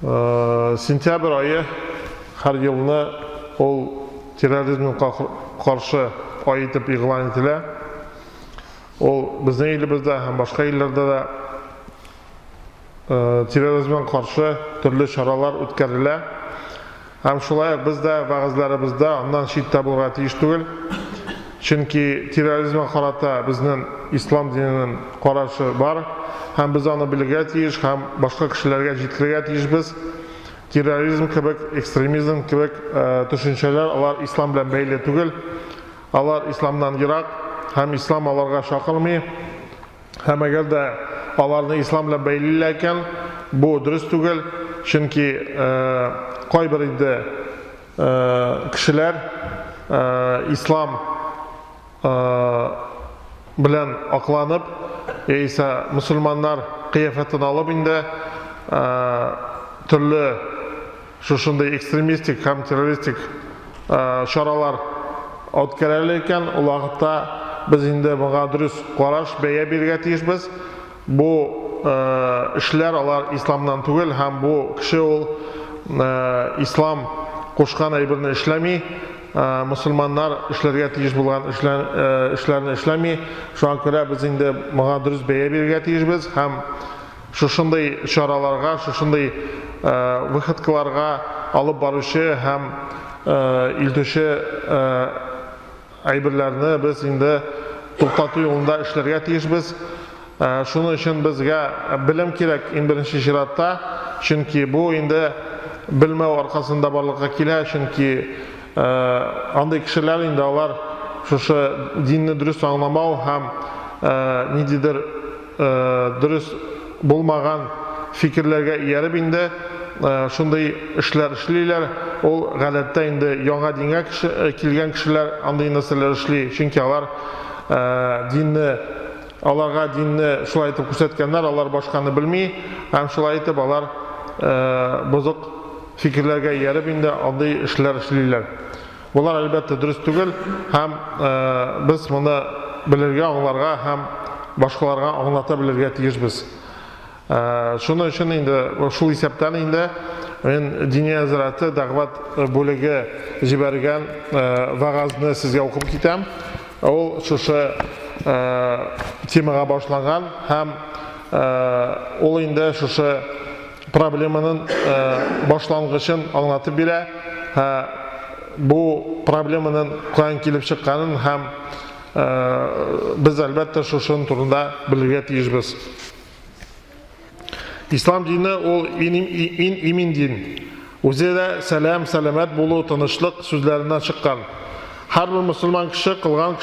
Сентябрь айы har yılını ol terrorizmге каршы ай итеп игълан ителә. Ol безнең илебездә һәм башка илләрдә дә терроризмга каршы төрле чаралар үткәрелә. Һәм шулай ук бездә вәгазьләребездә аннан читтә булырга тиеш түгел. Чөнки терроризмга карата безнең ислам диненең карашы бар. Һәм без аны белергә тиеш, һәм башка кешеләргә җиткерергә тиешбез. Терроризм кебек, экстремизм кебек төшенчәләр алар ислам белән бәйле түгел. Алар исламнан ерак, һәм ислам аларга шакырмый. Һәм әгәр дә аларны ислам белән бәйлиләр икән, бу дөрес түгел. Чөнки кайбер инде кешеләр ислам белән акланып, яисә мусульманнар кыяфәтен алып инде төрле шушындай экстремистик һәм террористик чаралар үткәрәләр икән. Ул вакытта без инде моңа дөрес караш, бәя бирергә тиешбез. Бу эшләр алар исламнан түгел, һәм бу кеше ул ислам кушкан әйберне эшләми, мусульманнар эшләргә тиеш булган эшләрне эшләми. Шуңа күрә без инде моңа дөрес бәя бирергә тиешбез һәм шушындай чараларга, шушындай выходкаларга алып баручы һәм илтүче әйберләрне без инде туктату юлында эшләргә тиешбез. Шуның өчен безгә белем кирәк иң беренче чиратта, чөнки бу инде белмәү аркасында барлыкка килә, чөнки андый кешеләр инде алар шушы динне дөрес аңламау һәм ниндидер дөрес булмаган фикерләргә ияреп инде шундай эшләр эшлиләр. Ул гадәттә инде яңа дингә килгән кешеләр андый нәрсәләр эшли, чөнки алар аларга динне шулай итеп күрсәткәннәр, алар башканы белми, һәм шулай итеп алар бозык фикерләргә ияреп инде андый эшләр эшлиләр. Булар әлбәттә дөрес түгел, һәм без моны белергә, аңларга һәм башкаларга аңлата белергә тиешбез. Шуның өчен инде шул исәптән инде мен дини әзрәте дәгъват бүлеге җибәргән вагазны сезгә укып китәм. Ул шушы темага башланган һәм ул инде шушы проблеманың башлангычын аңлатып бирә. Бу проблеманың каян килеп чыкканын һәм без әлбәттә шушының турында белергә тиешбез. İslam dini ol imin din. Үзе дә сәлам, сәламәт булу, тынычлык сүзләреннән чыккан. Һәр бер мусульман кеше калган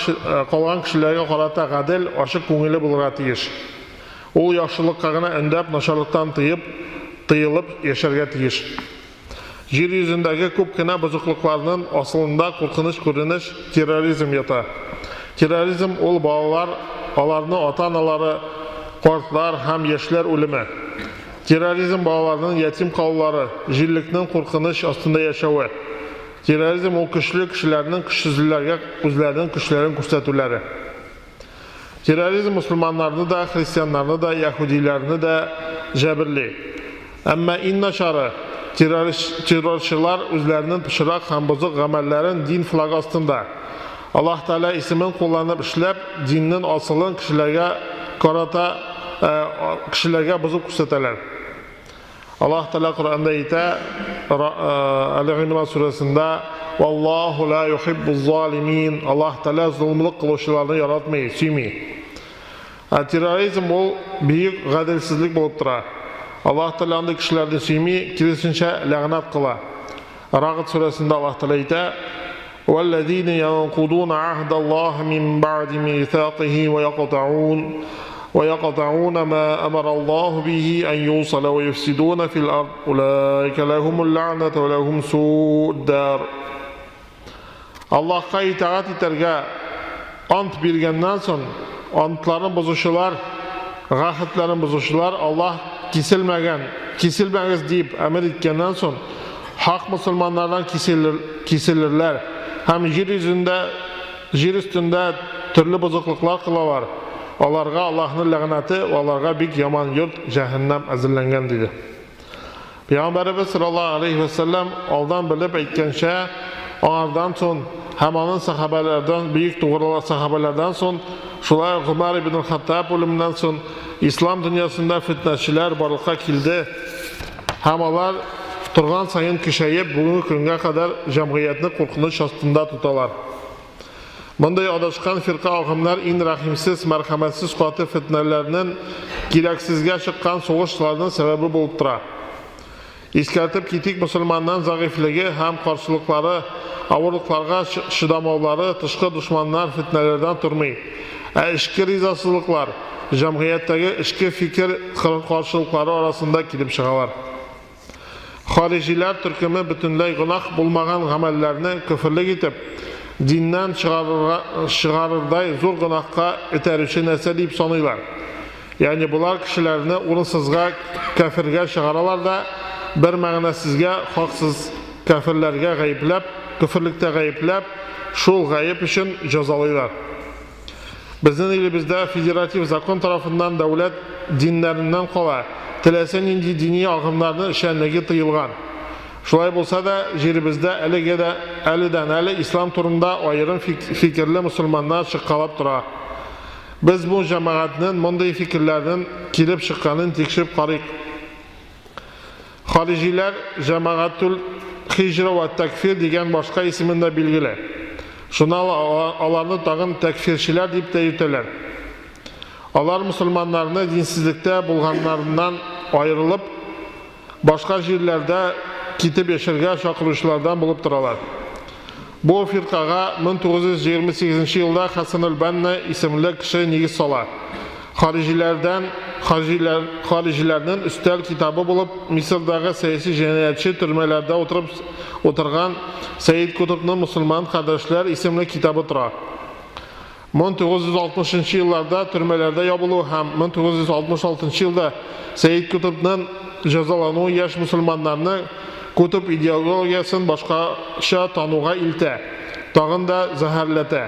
кешеләргә карата гадел, ачык күңелле булырга тиеш. Ул яхшылыкка гына өндәп, начарлыктан тыелып яшәргә тиеш. Җир йөзендәге күп кенә бозыклыкларның асылында куркыныч күренеш терроризм ята. Терроризм ул балалар, аларны ата-аналары, картлар һәм яшьләр үлеме. Терроризм балаларның ятим калулары, җиллекнең куркыныч астында яшәве. Терроризм ул көчле кешеләрнең көчсезләргә үзләренең көчләрен күрсәтүләре. Терроризм мусульманнарны да, христианнарны да, яһудиләрне дә җәберли. Әмма иң начары террорчылар үзләренең пычрак һәм бозык гамәлләрен дин флагы астында Аллаһ Тәала исемен кулланып эшләп, диннең асылын кешеләргә карата кешеләргә бозып күрсәтәләр. Аллаһ Тәала Коръәндә әйтә, Әл-Имран сүрәсендә: "Валлаһу ла юхиббуз-залимин." Аллаһ Тәала зулымлык кылучыларны яратмый, сөйми. Терроризм ул бик гаделсезлек булып тора. Аллаһ Тәала андый кешеләрне сөйми, киресенчә ләгънәт кыла. Рагыд сүрәсендә Аллаһ Тәала әйтә: "Валлазина янқудуна аһдаллаһи мин баъди мисақиһи ва yaqta'una ma amara Allah bihi an yusala wa yufsiduna fil ard ulaika lahumul la'natu wa lahum su'ud dar." Allah'a itaat итәргә ант биргәннән соң, антларын бозучылар, гахетләрен бозучылар, Аллаһ киселмәгез дип әмер иткәннән соң, хак мусульманнардан киселерләр һәм җир өстендә төрле бозыклыклар кылалар. Аларга Аллаһның ләгънәте, аларга бик яман йорт җәһәннәм әзерләнгән диде. Peygamberimiz sallallahu aleyhi ve sellem aldan bilip aytgancha, onlardan son hem onun sahabelerden, büyük doğru sahabelerden son, şulay Umar ibn Hattab ölümünden son, İslam dünyasında fitneçiler barlığa kildi. Hem onlar turgan sayın kişiyip bugünkü günge kadar cemiyetini korkunç astında tutalar. Bunday adaşkan firqa ağımlar in rahimsiz, merhametsiz katı fitnelerinin gereksizge çıkan soğuşlarının sebebi bulup tura. İskertip kitik Müslümanların zayıfligi hem karşılıkları, avurluklarga şıdamavları, tışkı düşmanlar fitnelerden turmay. İşki rizasızlıklar, cemiyetteki işki fikir karşılıkları arasında kilip çıkalar. Hariciler Türkümü bütünley günah bulmagan amellerini küfürlük etip, dinden çıkarırday zor günahka iterişi nesel deyip sanıylar. Yani bunlar kişilerini urunsuzga, kafirge çıkarırlar da bir mağnasizge, haksız kafirlerge gayiplep, küfürlükte gayiplep, şul gayip için cezalıylar. Bizim elimizde federatif zakon tarafından devlet dinlerinden kola, tilesen indi dini ağımlarının işenligi tıyılgan. Şulay bolsa da jerimizde eliden İslam turunda ayrım fikirli Müslümanlar çıqqalap tura. Biz bu cemaatinin bunday fikirlerinin kilip çıqqanın tekşirip qarıyıq. Hariciler Cemaatül Hicra ve Tekfir degen başka isiminde bilgili. Şuna alarını tağın tekfirçiler deyip de yuteler. Alar Müslümanlarını dinsizlikte bulganlarından ayrılıp, başka jirlerde kitip yaşırga şakırışlardan bulup duralar. Bu firkaga 1928 yılda Hasan Banna isimli kişi negiz solar. Haricilerden üstel kitabı bulup Mısır'daki siyasi cinayetçi türmelerde oturgan Seyyid Kutub'nun Müslüman Kardeşler isimli kitabı tura. 1960 yıllarda türmelerde yapılı hem 1966 yılda Seyyid Kutub'nun cezalanığı yaş Müslümanlarını Kutub ideologiyasını başkaça tanığa ilte, tağın da zahərlete.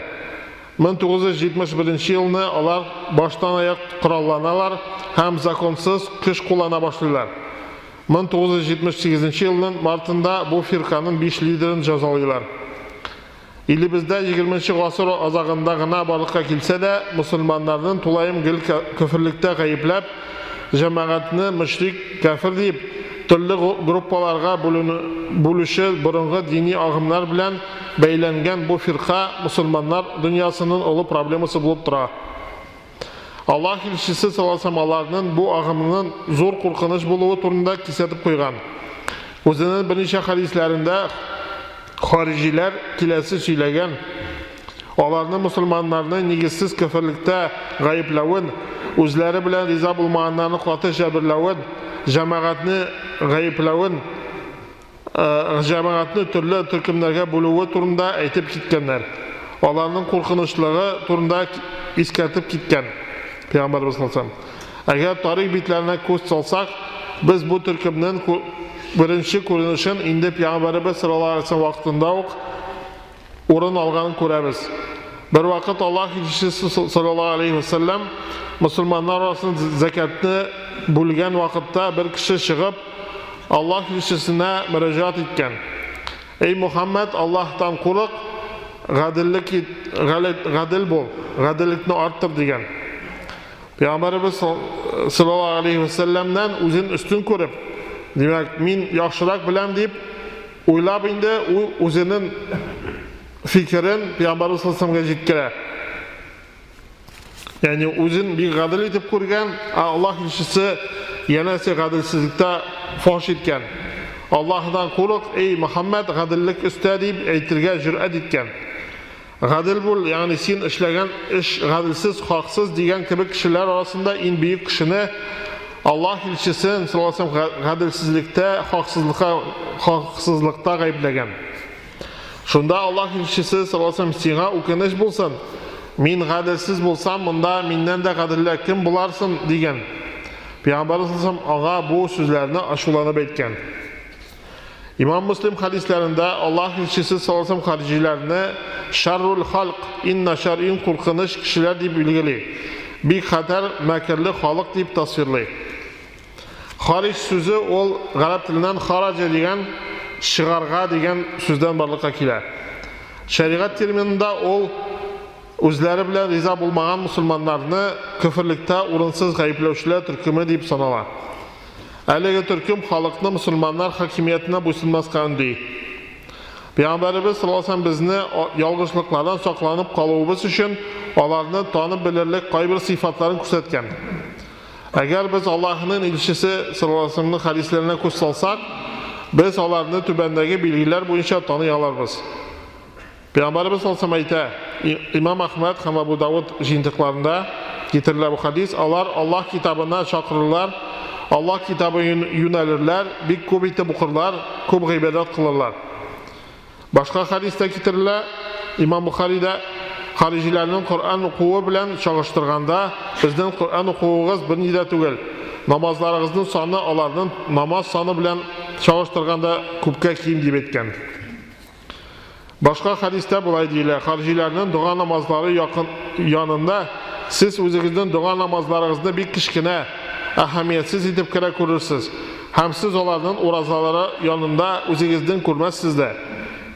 1971 yılını alar baştan ayak kurallanalar hem zakonsuz kış kullana başlayırlar. 1978 yılının Martında bu firkanın 5 liderini cezalıylar. İlimizde 20. asır azağında gına barlıkka kilse de Müslümanların tulayım gül küfürlükte gayiplep, cemaatini müşrik kafir deyip, türlü gruppalarga bölüşü burunғы dini ağımlar bilen beylengen bu firqa Müslümanlar dünyasının olu problemisi bulup tura. Allah ilçisi salasamalarının bu ağımının zor korkunç buluğu turunda kisetip koygan. Özünün birinci hadislerinde hariciler kilesi söylegen, onların Müslümanlarını negizsiz küfürlükte gayiplavın, özleri bilen riza bulmayanlarını katı jabirlavın, cemaatini gayiplavın, cemaatini türlü türkümlerge buluğu turunda aytip gitkenler. Onların korkunçlığı turunda iskertip gitken. Peygamberimiz sallallahu Eğer tarih bitlerine göz salsak, biz bu türkümün birinci görünüşün indi Peygamberimiz sallallahu aleyhi ve sellem vaktında orun alganını göremiz. Bir vakit Allah elçisi sallallahu aleyhi ve sellem Müslümanlar arasında zekatını bölgen vakitte bir kişi çıkıp Allah elçisine müracaat etken. Ey Muhammed, Allah'tan kork, gadil bol, gadillikni arttır degen. Peygamberimiz sallallahu aleyhi ve sellem'den özün üstün görüp, demek min yaxşırak bilem deyip oylap indi özünün fikrin Peygamberimiz sallallahu aleyhi ve sellem'e jetkere. Yani özün bir gadil etip ko'rgan, Allah elchisi yanasi gadilsizlikda fosh etgan. Allah'dan kork, ey Muhammed, gadillik usta deyip aytirga jur'at etgan. Gadil bul, yani sen işlegan ish gadilsiz, haksız degan kabi kishilar arasında en büyük kishini Allah elchisi sallallahu aleyhi ve sellem gadilsizlikda, haksızlıkta gayblagan. Şunda Allah elchisi sallallahu aleyhi ve sellem sana o'kinish bo'lsin. Men gadilsiz bo'lsam, bunda mendan da gadillar kim bo'larsin degan. Peygamberimiz sallallahu aleyhi ve sellem ağa bu sözlerini aşulanıp aytgan. İmam Müslim hadislerinde Allah elchisi sallallahu aleyhi ve sellem haricilerini şerrul halq, inna şer'in korkunç kişiler deyip bilgili. Bir kadar mekirli halk deyip tasvirli. Хариж сүзе ол ғарап тілінен хараджа деген шығарға деген сөзден барлыққа келе. Шариғат терминында ол өзлері білен риза болмаған мұсылмандарны күфірлікте орынсыз ғайыплаушылар түркімі деп санала. Әлеге түркім халықны мұсылмандар хакимиетіне бұйсынмасқа үндей. Peygamberimiz sallallahu aleyhi ve sellem bizni yalgızlıklardan saklanıp kalığımız için onlarını tanıp belirlik kayber sıfatlarını gösterken. Eğer biz Allah'ın ilişkisi sallallahu aleyhi ve sellem'in hadislerine göz salsak, biz onlarını tübendeki bilgiler boyunca tanıyalırız. Peygamberimiz sallallahu aleyhi ve sellem ayta, İmam Ahmed hem Abu Davud jiyintiqlarında getirilir bu hadis. Onlar Allah kitabına çakırırlar, Allah kitabına yönelirler, bir köp itib okurlar, köp gıybedat kılırlar. Başka hadiste getirilir, İmam Bukhari'de haricilerinin Kur'an okuğu bilen çalıştırganda bizden Kur'an okuğumuz bir nide tügel. Namazlarımızın sanı onların namaz sanı bilen çalıştırganda köpke kiyim deyip etken. Başka hadiste bulay deyirler, haricilerinin dua namazları yanında siz özünüzün dua namazlarınızda bir kişkine ahamiyetsiz edip kere görürsünüz. Hem siz onların orazaları yanında özünüzden görmezsiniz de.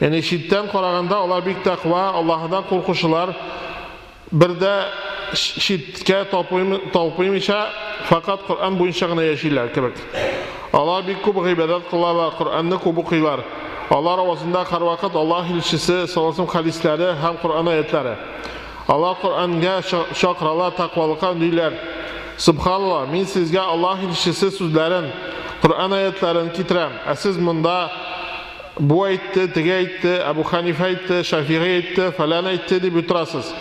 Yani şiddetten korağında onlar bir takva, Allah'dan korkuşular, bir de şiddetke talpıymışa fakat Kur'an boyunca gına yaşayırlar kebek. Allah bir köp gıybedat kılarlar, Kur'an'ı köp okuylar. Allah arasında her vakit Allah ilişkisi, salasım hadisleri hem Kur'an ayetleri. Allah Kur'an'a şakralar, takvalıqa ündeyler. Subhanallah, min sizge Allah ilişkisi sözlerin, Kur'an ayetlerini getirem. Siz bunda bu ayette, tege ayette, Ebu Hanife ayette, Şafii ayette, falan ayette deyip oturasız.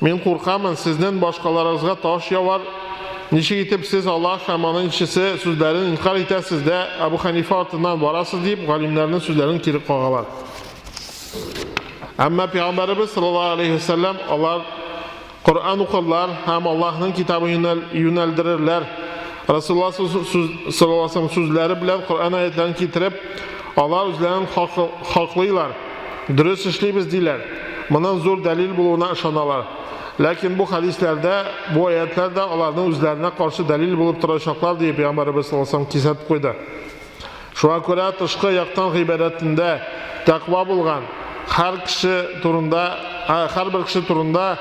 Men korkamın sizden başkalarınızga taş yavar. Neşe gitip siz Allah hamanın işçisi sözlerini inkar etəsiz de Ebu Hanife altından varasız deyip galimlerinin sözlerini kiri qoğalar. Ama Peygamberimiz sallallahu aleyhi ve sellem onlar Kur'an okurlar, hem Allah'ın kitabını yöneldirirler. Resulullah sallallahu aleyhi ve sellem sözleri bilen Kur'an ayetlerini getirip Allah özlerinin haklıylar. Dürüst işleyimiz deyirler. Bundan zor delil bulduğuna ışanalar. Lakin bu hadislerde, bu ayetlerde onların özlerine karşı delil bulup duracaklar diye Peygamberimiz sallallahu aleyhi ve sellem kesat koydu. Şuna göre tışkı yaktan gıybetinde takva bulgan her bir kişi turunda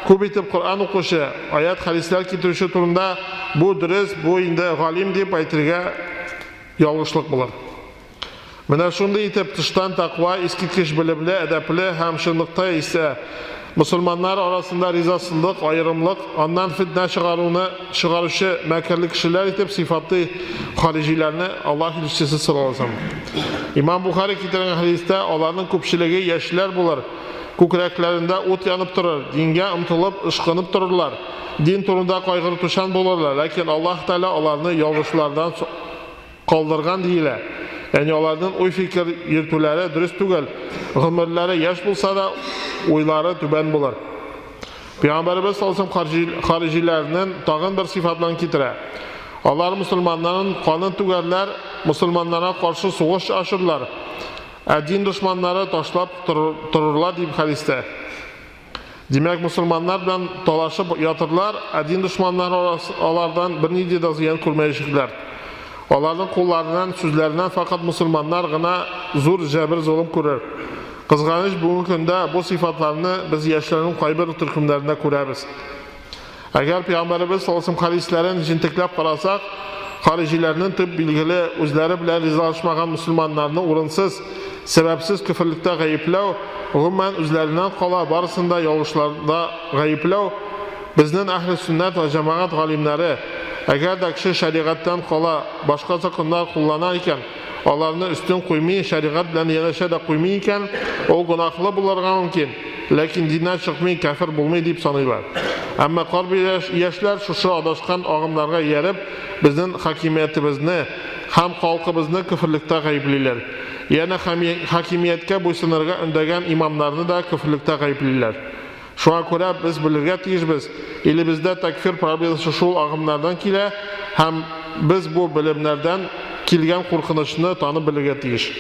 köp etip Kur'an okuşu, ayet hadisler getirişi turunda bu dürüst, bu indi galim deyip aytırga yalgışlık bulur. Mine şunda itip tıştan takva, iskitkiş bilimli, edepli, hem şınlıkta ise Müslümanlar arasında rizasızlık, ayrımlık, ondan fitne çıkarışı mekerli kişiler itip sıfatlı haricilerini Allah ilişkisi sıralasın. İmam Bukhari getiren hadiste onların köpçülüğü yeşiller bulur. Kükreklerinde ot yanıp durur, dinge ımtılıp, ışkınıp dururlar. Din turunda kaygır tuşan bulurlar. Lakin Allah Teala onlarını yolguşlardan kaldırgan değiller. Yani onlardan oy fikir yürütüleri dürüst tügel. Gımırları yaş bulsa da oyları tüben bulur. Peygamberimiz sallallahu aleyhi ve sellem haricilerinin tağın bir sıfatlarını getire. Onlar Müslümanların kanı tügerler, Müslümanlara karşı soğuş aşırlar. Din düşmanları taşlap dururlar deyip hadiste. Demek Müslümanlar bilen dolaşıp yatırlar, din düşmanları onlardan bir neydi de ziyan kurmayacaklar. Onların kollarından, sözlerinden fakat Müslümanlar gına zor cebir zulüm görür. Kızganış bugün günde bu sıfatlarını biz yaşlarının kaybır türkümlerinde görürüz. Eğer Peygamberimiz sallallahu aleyhi ve sellem hadislerin jintiklep karasak, haricilerinin tıp bilgili özleri bile rizalaşmagan Müslümanlarını orınsız, sebepsiz küfürlükte gayiplev, gümmen özlerinden kala barısında yoluşlarda gayiplev, bizden ahl-i sünnet ve cemaat galimleri, eğer de kişi şeriattan kala başka sakınlar kullanan iken, onlarını üstün koymayı, şeriat bilen yanaşa da koymayı iken, o günahlı bulurga mümkün. Lakin dinden çıkmayı kafir bulmayı deyip sanıyorlar. Ama kalbi yaşlar şu adaşkan ağımlarga yerip, bizden hakimiyetimizni, hem halkımızını küfürlükte gayıpliler. Yani hakimiyetke boysunurga öndegen imamlarını da küfürlükte gayıpliler. Şuna göre biz bilirge tiyizbiz. Elimizde tekfir problemi şu ağımlardan kile, hem biz bu bilimlerden kilgen korkunuşunu tanı bilirge tiyiz.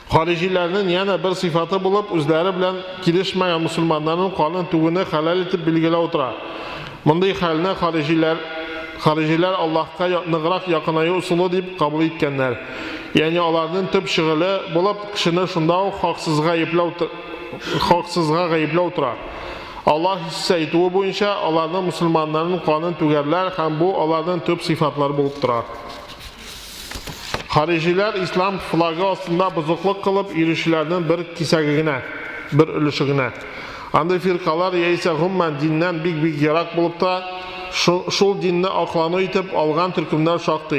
Haricilerinin yana bir sıfatı bulup, özleri bilen kilişmeyen Müslümanların kanın tügünü halal etip bilgile otura. Bunday haline hariciler Харiciler Allah'a nıgrak yakınayı usulü deyip kabul etkenler. Yani onların tüp şığılı bulup kişini şunda haksızlığa gayiplev turar. Allah ise aytığı boyunca onların Müslümanların kanın tügerler hem bu onların tüp sıfatları bulup durar. Hariciler İslam flagı aslında bozukluk kılıp irişlerinin bir kisegine, bir ülüşüğüne. Andı firkalar ise hümmen dinden big yarak bulup da şul dinni aklanı itip algan türkümler şaktı.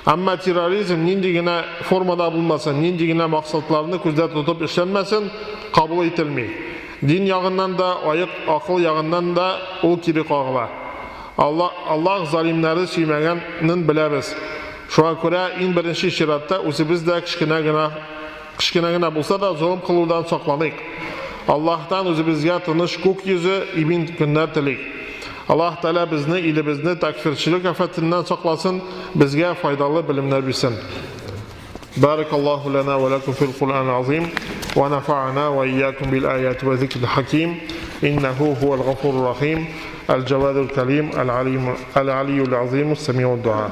Ama terörizm nindigine formada bulmasın, nindigine maksatlarını közde tutup işlenmesin, kabul etilmeyi. Din yağından da, ayık akıl yağından da o kiri kağıla. Allah zalimleri suymaganın bileriz. Şuna göre en birinci şiratta özümüz de kişkinegine bulsa da zulüm kılırdan saklanıyık. Allah'tan özümüzge tanış kök yüzü ibin günler tilik. Allah Teala bizni, ilimizni takfirçilik afetinden saklasın, bizge faydalı bilimler bilsin. Barakallahu lana ve lakum fil Kur'an-ı Azim ve nefa'ana ve iyyakum bil ayati ve zikril hakim. İnnehu huvel gafurur rahim. El cevadul kelim, el aliyyul azim, semi'ud dua.